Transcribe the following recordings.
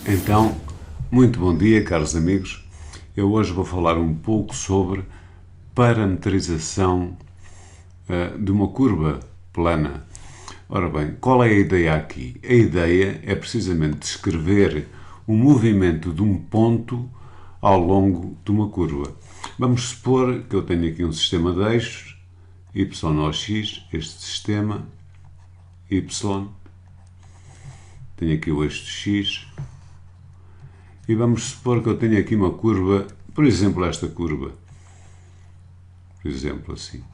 Então, muito bom dia, caros amigos. Eu hoje vou falar um pouco sobre parametrização de uma curva plana. Ora bem, qual é a ideia aqui? A ideia é precisamente descrever o movimento de um ponto ao longo de uma curva. Vamos supor que eu tenho aqui um sistema de eixos, y ou x, este sistema, y, tenho aqui o eixo de x, e vamos supor que eu tenho aqui uma curva, por exemplo, esta curva. Por exemplo, assim.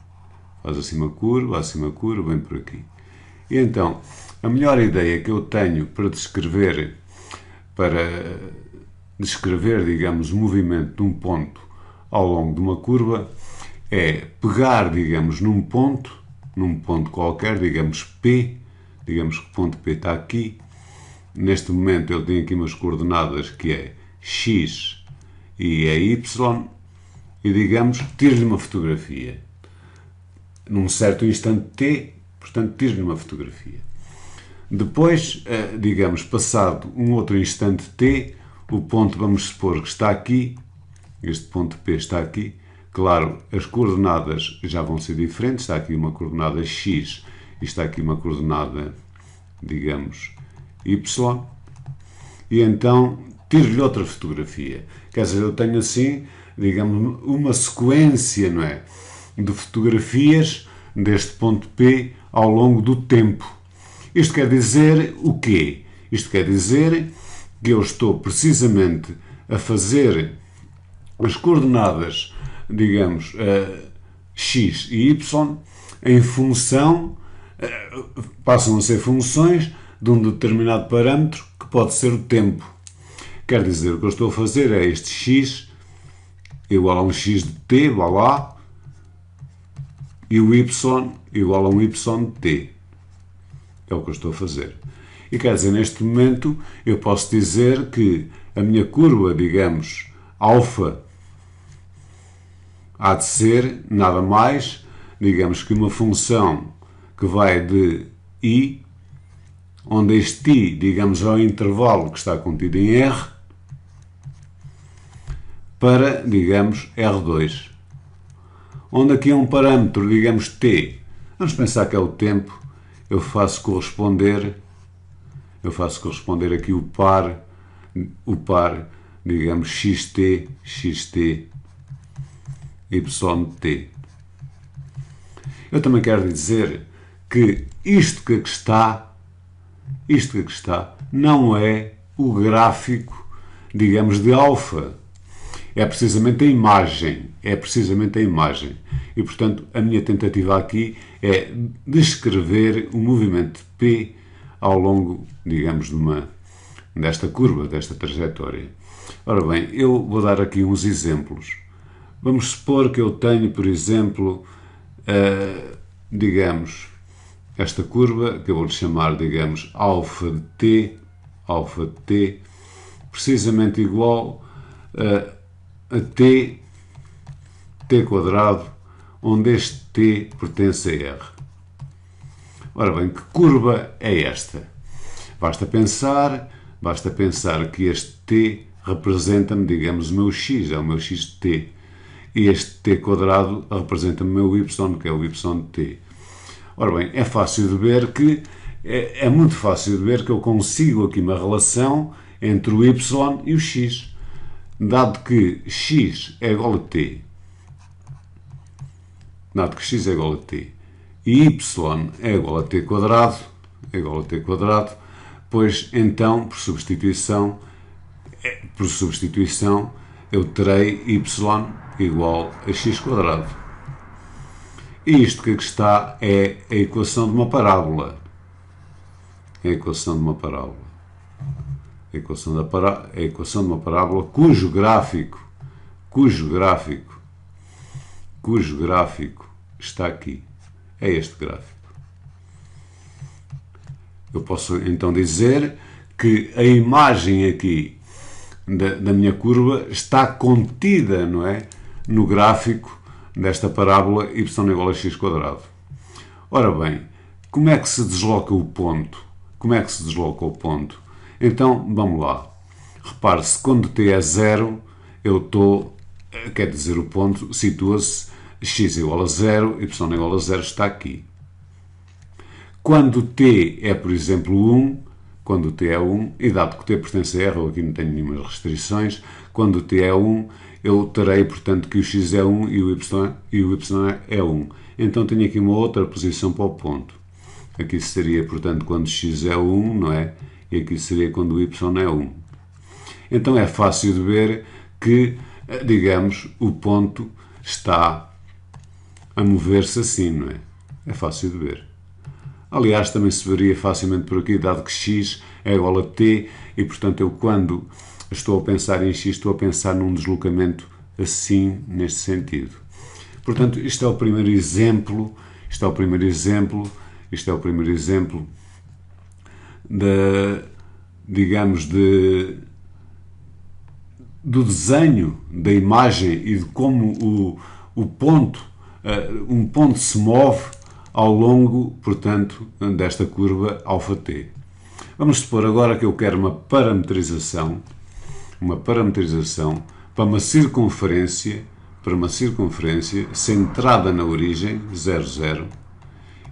Faz assim uma curva, vem por aqui. E então, a melhor ideia que eu tenho para descrever, digamos, o movimento de um ponto ao longo de uma curva é pegar, digamos, num ponto qualquer, digamos P, digamos que o ponto P está aqui. Neste momento ele tem aqui umas coordenadas que é x e é y, e digamos, tiro-lhe uma fotografia. Num certo instante t, portanto, tiro-lhe uma fotografia. Depois, digamos, passado um outro instante t, o ponto, vamos supor que está aqui, este ponto P está aqui. Claro, as coordenadas já vão ser diferentes, está aqui uma coordenada x e está aqui uma coordenada, digamos, y, e então tiro-lhe outra fotografia. Quer dizer, eu tenho assim, digamos, uma sequência, não é, de fotografias deste ponto P ao longo do tempo. Isto quer dizer o quê? Isto quer dizer que eu estou precisamente a fazer as coordenadas, digamos, x e y em função, passam a ser funções de um determinado parâmetro que pode ser o tempo. Quer dizer, o que eu estou a fazer é este x igual a um x de t, vá lá, e o y igual a um y de t. É o que eu estou a fazer. E quer dizer, neste momento, eu posso dizer que a minha curva, digamos, alfa, há de ser nada mais, digamos, que uma função que vai de i, onde este i, digamos, é o intervalo que está contido em R, para, digamos, R2. Onde aqui é um parâmetro, digamos, t, vamos pensar que é o tempo, eu faço corresponder aqui o par, digamos, xt, yt. Eu também quero dizer que isto que aqui está não é o gráfico, digamos, de alfa. É precisamente a imagem. E, portanto, a minha tentativa aqui é descrever o movimento de P ao longo, digamos, desta curva, desta trajetória. Ora bem, eu vou dar aqui uns exemplos. Vamos supor que eu tenho, por exemplo, digamos, esta curva, que eu vou-lhe chamar, digamos, alfa de t, precisamente igual a t quadrado, onde este t pertence a r. Ora bem, que curva é esta? Basta pensar que este t representa-me, digamos, o meu x, é o meu x de t. E este t quadrado representa-me o meu y, que é o y de t. Ora bem, é fácil de ver que, é muito fácil de ver que eu consigo aqui uma relação entre o y e o x, dado que x é igual a t, e y é igual a t quadrado, pois então, por substituição, eu terei y igual a x quadrado. E isto que aqui está é a equação de uma parábola. A equação de uma parábola cujo gráfico está aqui. É este gráfico. Eu posso então dizer que a imagem aqui da minha curva está contida, não é, no gráfico desta parábola y igual a x quadrado. Ora bem, como é que se desloca o ponto? Então, vamos lá. Repare-se, quando t é 0, eu estou, quer dizer, o ponto situa-se x igual a 0, y igual a 0 está aqui. Quando t é, por exemplo, 1, quando t é 1, e dado que t pertence a R, eu aqui não tenho nenhuma restrições, quando t é 1, eu terei, portanto, que o x é 1 e o y é 1. Então tenho aqui uma outra posição para o ponto. Aqui seria, portanto, quando x é 1, não é? E aqui seria quando o y é 1. Então é fácil de ver que, digamos, o ponto está a mover-se assim, não é? É fácil de ver. Aliás, também se veria facilmente por aqui, dado que x é igual a t, e portanto eu quando estou a pensar em x, estou a pensar num deslocamento assim, neste sentido. Portanto, isto é o primeiro exemplo, digamos, do desenho da imagem e de como um ponto se move ao longo, portanto, desta curva αt. Vamos supor agora que eu quero uma parametrização para uma circunferência centrada na origem, 0, 0,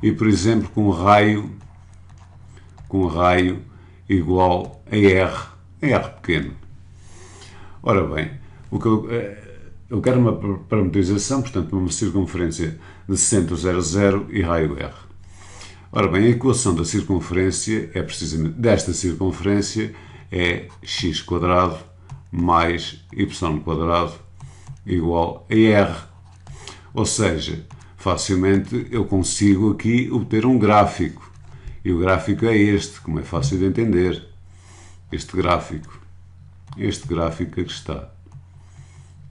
e, por exemplo, com um raio igual a R pequeno. Ora bem, eu quero uma parametrização, portanto, uma circunferência de centro 0, 0 e raio R. Ora bem, a equação da circunferência é precisamente desta circunferência é x² mais y² igual a R. Ou seja, facilmente eu consigo aqui obter um gráfico. E o gráfico é este, como é fácil de entender. Este gráfico que aqui está.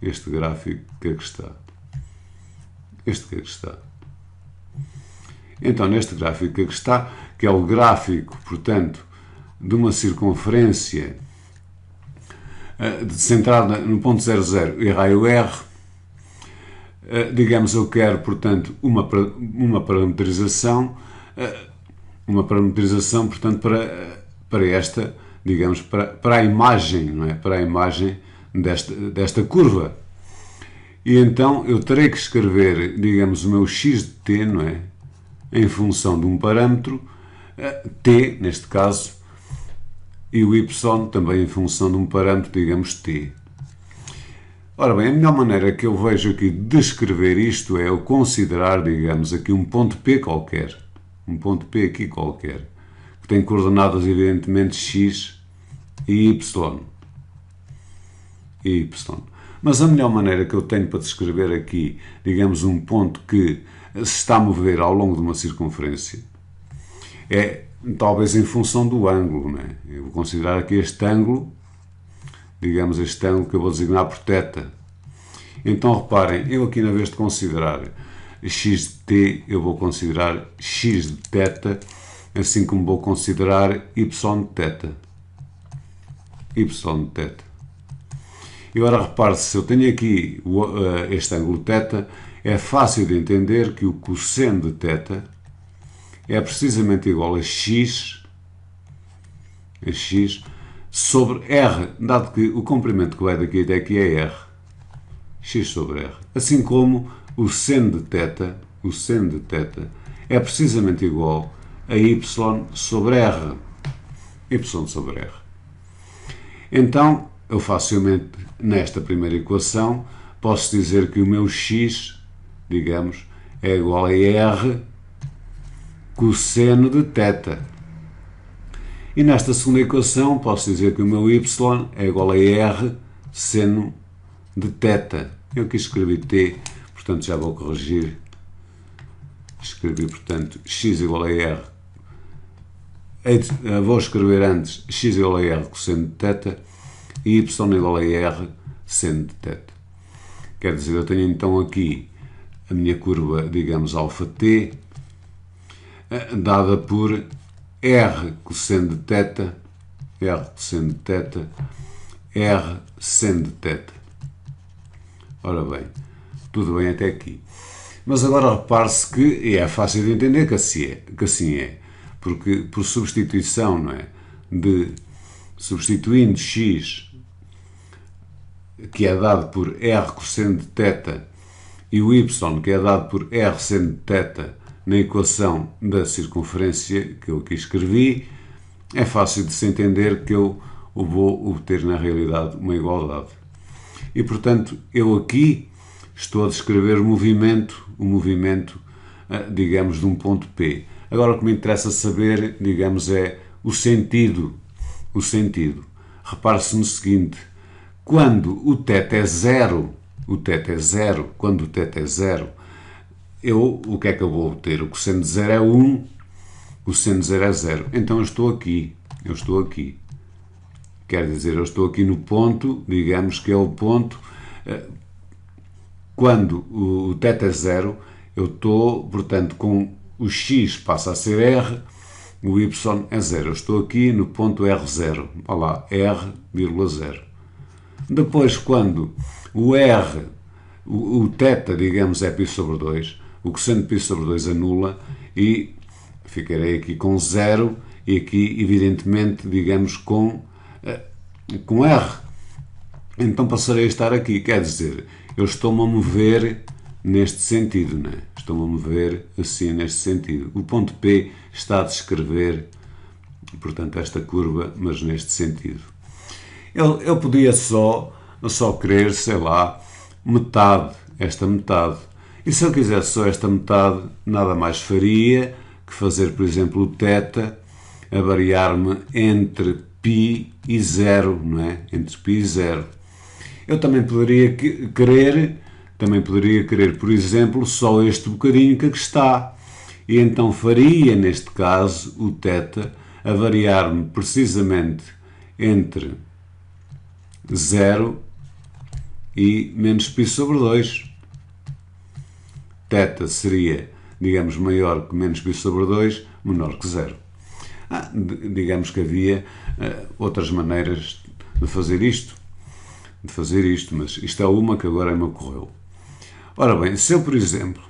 Este que aqui está. Então, neste gráfico que aqui está, que é o gráfico, portanto, de uma circunferência centrada no ponto 0, 0 e raio R, digamos, eu quero, portanto, uma parametrização, portanto, para esta, digamos, para a imagem, não é? Para a imagem desta curva. E então eu terei que escrever, digamos, o meu x de t, não é? Em função de um parâmetro, t, neste caso, e o y também em função de um parâmetro, digamos, t. Ora bem, a melhor maneira que eu vejo aqui de escrever isto é eu considerar, digamos, aqui um ponto P qualquer. Um ponto P aqui qualquer. Que tem coordenadas, evidentemente, x e y. Mas a melhor maneira que eu tenho para descrever aqui, digamos, um ponto que se está a mover ao longo de uma circunferência, é talvez em função do ângulo, não é? Eu vou considerar aqui este ângulo, digamos este ângulo que eu vou designar por θ. Então reparem, eu aqui na vez de considerar x de t, eu vou considerar x de θ, assim como vou considerar y de θ. E agora repare-se, se eu tenho aqui este ângulo θ, é fácil de entender que o cosseno de θ é precisamente igual a x sobre R, dado que o comprimento que vai daqui até aqui é R. X sobre R. Assim como o seno de θ é precisamente igual a y sobre R. Então, eu facilmente, nesta primeira equação, posso dizer que o meu x, digamos, é igual a R cosseno de θ. E nesta segunda equação, posso dizer que o meu y é igual a R seno de θ. Eu aqui escrevi t, portanto já vou corrigir. Escrevi, portanto, x igual a R. Vou escrever antes x igual a R cosseno de θ e y igual a R seno de θ. Quer dizer, eu tenho então aqui a minha curva, digamos, αt, dada por R cosseno de θ, R seno de θ. Ora bem, tudo bem até aqui. Mas agora repare-se que, e é fácil de entender que assim é, porque por substituição, não é? Substituindo x que é dado por R cosseno de θ, e o y, que é dado por R seno de θ, na equação da circunferência que eu aqui escrevi, é fácil de se entender que eu vou obter na realidade uma igualdade. E, portanto, eu aqui estou a descrever o movimento, digamos, de um ponto P. Agora, o que me interessa saber, digamos, é o sentido. O sentido. Repare-se no seguinte: quando o θ é zero, quando o θ é zero, o que é que eu vou obter? O cosseno de zero é 1, o seno de zero é 0. Então eu estou aqui. Quer dizer, eu estou aqui no ponto, digamos que é o ponto, quando o θ é 0, eu estou, portanto, com o x passa a ser R, o y é 0. Eu estou aqui no ponto R0, olha lá, R,0. Depois, quando o R, o θ, digamos, é π sobre 2, o cosseno de π sobre 2 anula e ficarei aqui com 0 e aqui, evidentemente, digamos, com R. Então passarei a estar aqui, quer dizer, eu estou-me a mover neste sentido, não é? Estou-me a mover assim neste sentido. O ponto P está a descrever, portanto, esta curva, mas neste sentido. Eu podia só querer, sei lá, metade, esta metade. E se eu quisesse só esta metade, nada mais faria que fazer, por exemplo, o θ a variar-me entre π e 0, não é? Entre π e 0. Eu também poderia querer, por exemplo, só este bocadinho que aqui está. E então faria, neste caso, o θ a variar-me precisamente entre 0 e menos π sobre 2. θ seria, digamos, maior que menos π sobre 2, menor que 0. Digamos que havia outras maneiras de fazer isto, mas isto é uma que agora me ocorreu. Ora bem, se eu, por exemplo,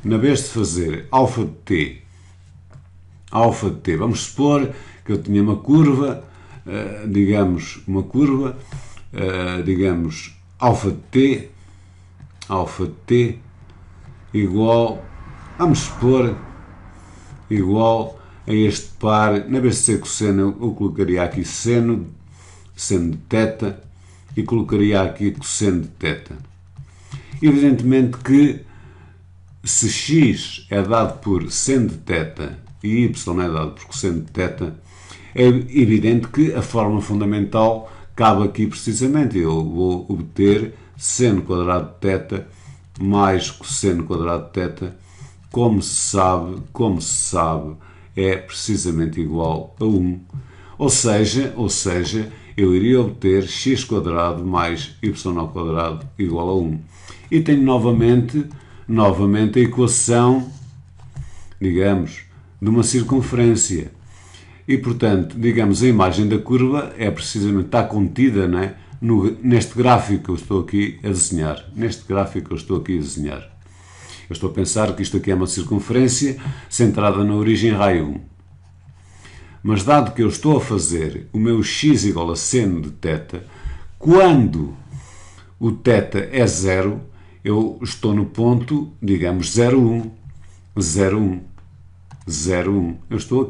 na vez de fazer alfa de t, vamos supor que eu tinha uma curva, digamos, alfa de t igual, vamos supor, igual a este par, na vez de ser cosseno, eu colocaria aqui seno de θ e colocaria aqui cosseno de θ. Evidentemente que se x é dado por seno de θ e y é dado por cosseno de θ, é evidente que a fórmula fundamental cabe aqui precisamente. Eu vou obter seno quadrado de θ mais cosseno quadrado de θ, como se sabe, é precisamente igual a 1. Ou seja, eu iria obter x quadrado mais y ao quadrado igual a 1. E tenho novamente a equação, digamos, de uma circunferência. E, portanto, digamos, a imagem da curva é precisamente, está contida, não é? Neste gráfico que eu estou aqui a desenhar. Eu estou a pensar que isto aqui é uma circunferência centrada na origem raio 1. Mas dado que eu estou a fazer o meu x igual a seno de θ, quando o θ é 0, eu estou no ponto, digamos, 0, 1. Eu estou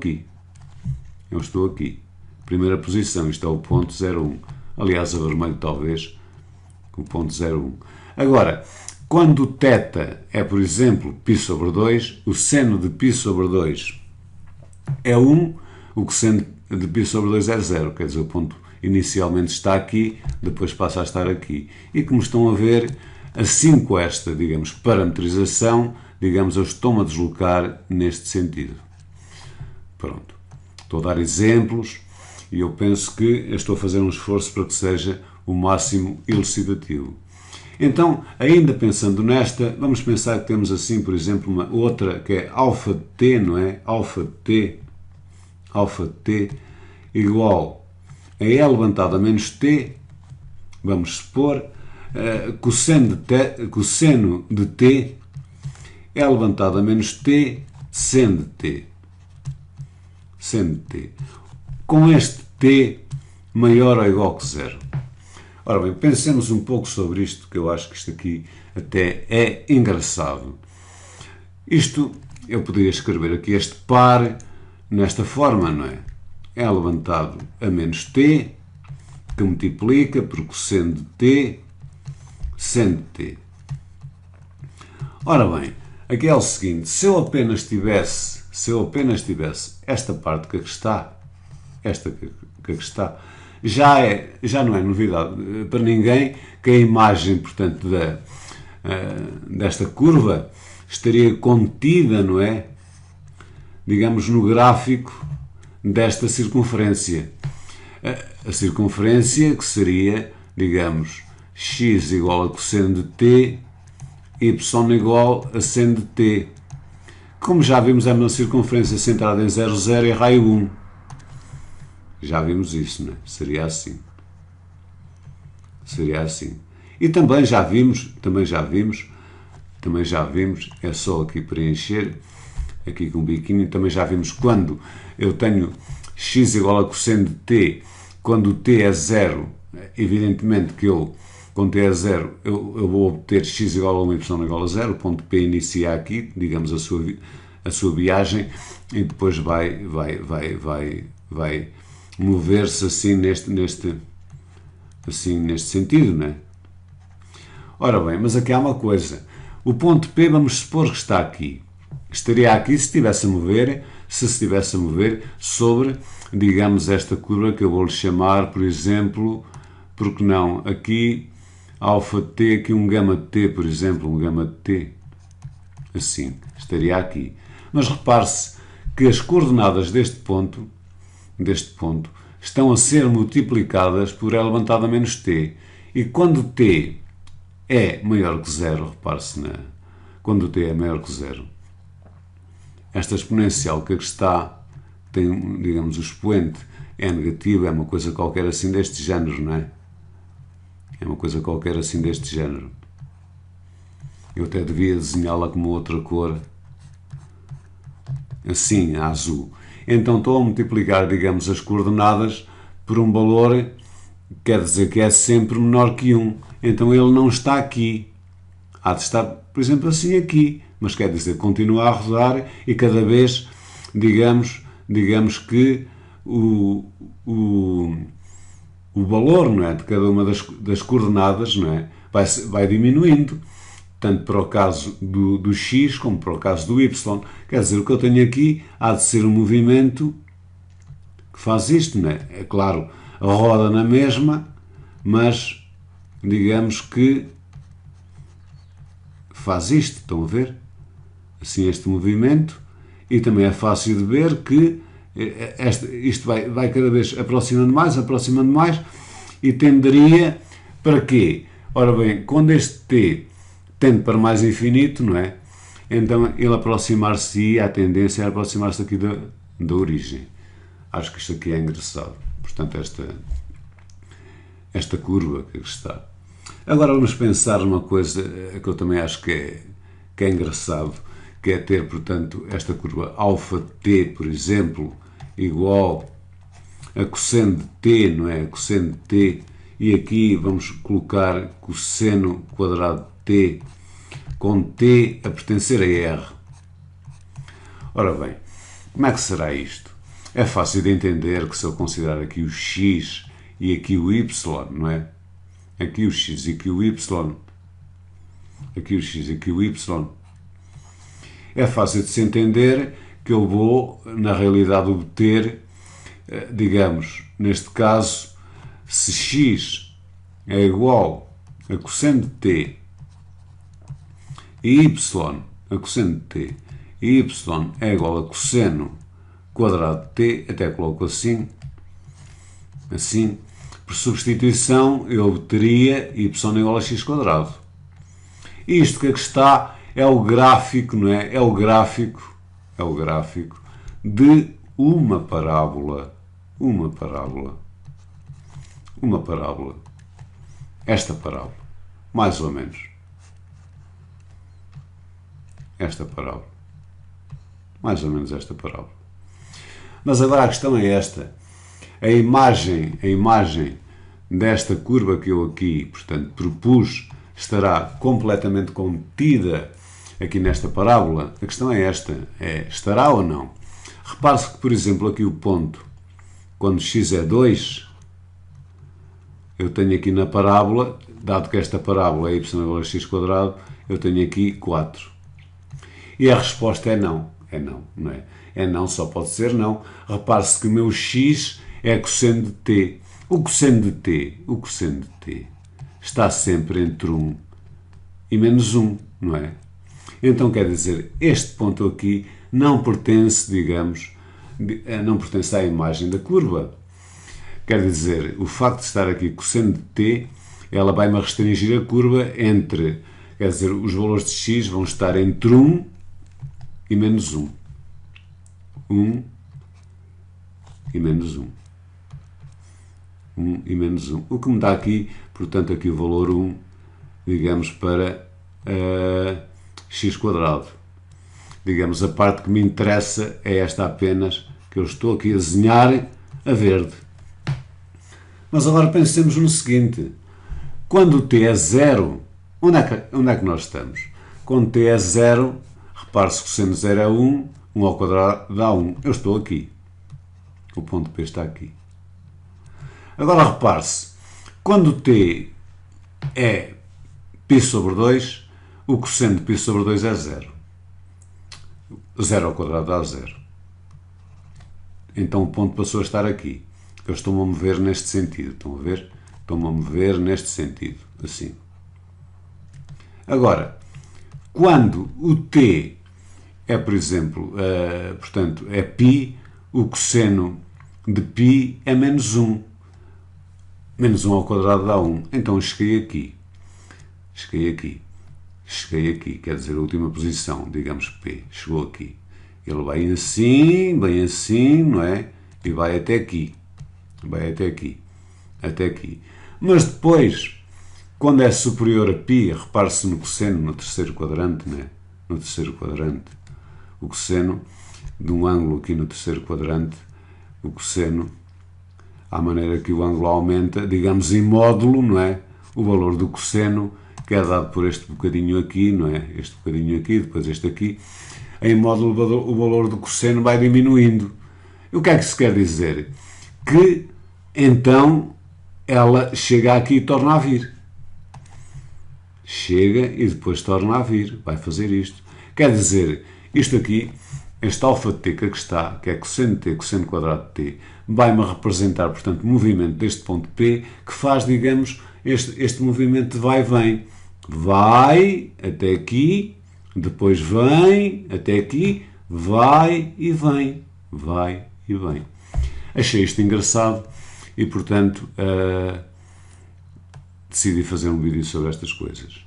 aqui. Primeira posição, isto é o ponto 0, 1. Aliás, a vermelho talvez, o ponto 0, 1. Agora, quando o θ é, por exemplo, π sobre 2, o seno de π sobre 2 é 1, o cosseno de π sobre 2 é 0, quer dizer, o ponto inicialmente está aqui, depois passa a estar aqui. E como estão a ver, assim com esta, digamos, parametrização, digamos, eu estou-me a deslocar neste sentido. Pronto. Estou a dar exemplos e eu penso que eu estou a fazer um esforço para que seja o máximo elucidativo. Então, ainda pensando nesta, vamos pensar que temos assim, por exemplo, uma outra que é alfa de t, não é? Alfa de t igual a E levantado a menos t, vamos supor, cosseno de t é levantado a menos t, seno de t. Com este t maior ou igual que 0. Ora bem, pensemos um pouco sobre isto, que eu acho que isto aqui até é engraçado. Isto, eu poderia escrever aqui este par nesta forma, não é? É levantado a menos t, que multiplica por cosseno de t, seno de t. Ora bem, aqui é o seguinte, se eu apenas tivesse esta parte que aqui está, esta que aqui está, já não é novidade para ninguém que a imagem, portanto, desta curva estaria contida, não é? Digamos, no gráfico desta circunferência. A circunferência que seria, digamos, x igual a cosseno de t, y igual a seno de t. Como já vimos, é uma circunferência centrada em 0, 0 e raio 1. Já vimos isso, não é? Seria assim. Seria assim. E também já vimos, é só aqui preencher, aqui com um biquinho, também já vimos quando eu tenho x igual a cosseno de t, quando o t é 0, evidentemente que quando t é 0, eu vou obter x igual a 1, y igual a 0, o ponto P inicia aqui, digamos, a sua viagem, e depois vai mover-se assim neste sentido, não é? Ora bem, mas aqui há uma coisa. O ponto P, vamos supor que está aqui. Estaria aqui se se estivesse a mover sobre, digamos, esta curva que eu vou-lhe chamar, por exemplo, porque não, aqui alfa t, aqui um gama t, por exemplo, um gama t, assim, estaria aqui. Mas repare-se que as coordenadas deste ponto, estão a ser multiplicadas por E levantado a menos t. E quando t é maior que 0, repare-se, quando t é maior que 0, esta exponencial que aqui está tem, digamos, o expoente é negativo, é uma coisa qualquer assim deste género, não é? É uma coisa qualquer assim deste género. Eu até devia desenhá-la com uma outra cor, assim, a azul. Então estou a multiplicar, digamos, as coordenadas por um valor, quer dizer que é sempre menor que 1. Então ele não está aqui. Há de estar, por exemplo, assim aqui. Mas quer dizer, continua a rodar e cada vez, digamos que o valor, não é, de cada uma das coordenadas, não é, vai diminuindo, tanto para o caso do x como para o caso do y. Quer dizer, o que eu tenho aqui há de ser um movimento que faz isto, não é? É claro, a roda na mesma, mas digamos que faz isto, estão a ver? Assim, este movimento, e também é fácil de ver que isto vai cada vez aproximando mais, e tenderia para quê? Ora bem, quando este t tende para mais infinito, não é? Então ele aproximar-se, a tendência é aproximar-se aqui da origem. Acho que isto aqui é engraçado. Portanto, esta curva que aqui está. Agora vamos pensar numa coisa que eu também acho que é engraçado, que é ter, portanto, esta curva alfa t, por exemplo, igual a cosseno de t, não é? Cosseno de t, e aqui vamos colocar cosseno quadrado de t, com t a pertencer a r. Ora bem, como é que será isto? É fácil de entender que se eu considerar aqui o x e aqui o y, não é? Aqui o x e aqui o y, é fácil de se entender que eu vou, na realidade, obter, digamos, neste caso, se x é igual a cosseno de t e y a cosseno de t e y é igual a cosseno quadrado de t, até coloco assim, por substituição eu obteria y igual a x quadrado. Isto que aqui está é o gráfico, não é? É o gráfico de uma parábola. Esta parábola, mais ou menos. Esta parábola. Mais ou menos esta parábola. Mas agora a questão é esta. A imagem desta curva que eu aqui, portanto, propus, estará completamente contida aqui nesta parábola? A questão é esta, estará ou não? Repare-se que, por exemplo, aqui o ponto, quando x é 2, eu tenho aqui na parábola, dado que esta parábola é y igual a x², eu tenho aqui 4. E a resposta é não. É não, não é? É não, só pode ser não. Repare-se que o meu x é cosseno de t. O cosseno de t está sempre entre 1 e menos 1, não é? Então quer dizer, este ponto aqui não pertence, digamos, não pertence à imagem da curva. Quer dizer, o facto de estar aqui cosseno de t, ela vai-me restringir a curva entre, quer dizer, os valores de x vão estar entre 1 e menos 1. 1 e menos 1. 1 e menos 1. O que me dá aqui, portanto, aqui o valor 1, digamos, para x². Digamos, a parte que me interessa é esta apenas, que eu estou aqui a desenhar a verde. Mas agora pensemos no seguinte. Quando t é 0, onde é que nós estamos? Quando t é 0, repare-se que o cosseno de 0 é 1, 1 ao quadrado dá 1. Eu estou aqui. O ponto P está aqui. Agora repare-se, quando t é π sobre 2, o cosseno de π sobre 2 é 0. 0 ao quadrado dá 0. Então o ponto passou a estar aqui. Eu estou-me a mover neste sentido. Estão a ver? Estou-me a mover neste sentido. Assim. Agora, quando o t é, por exemplo, portanto, é π, o cosseno de π é menos 1. Menos 1 ao quadrado dá 1. Então eu cheguei aqui. Cheguei aqui. Quer dizer, a última posição, digamos, P. Chegou aqui. Ele vai assim, bem assim, não é? E vai até aqui. Vai até aqui. Até aqui. Mas depois, quando é superior a π, repare-se no cosseno, no terceiro quadrante, né? No terceiro quadrante. O cosseno de um ângulo aqui no terceiro quadrante, o cosseno, à maneira que o ângulo aumenta, digamos em módulo, não é? O valor do cosseno, que é dado por este bocadinho aqui, não é? Este bocadinho aqui, depois este aqui, em módulo o valor do cosseno vai diminuindo. E o que é que se quer dizer? Que, então, ela chega aqui e torna a vir. Chega e depois torna a vir. Vai fazer isto. Quer dizer, isto aqui, este alfa de t que aqui está, que é cosseno de t, cosseno quadrado de t, vai-me representar, portanto, o movimento deste ponto P, que faz, digamos, este movimento de vai e vem. Vai até aqui, depois vem até aqui, vai e vem. Vai e vem. Achei isto engraçado e, portanto, decidi fazer um vídeo sobre estas coisas.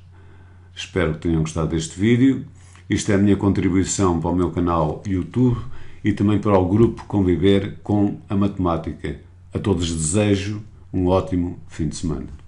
Espero que tenham gostado deste vídeo. Isto é a minha contribuição para o meu canal YouTube e também para o grupo Conviver com a Matemática. A todos desejo um ótimo fim de semana.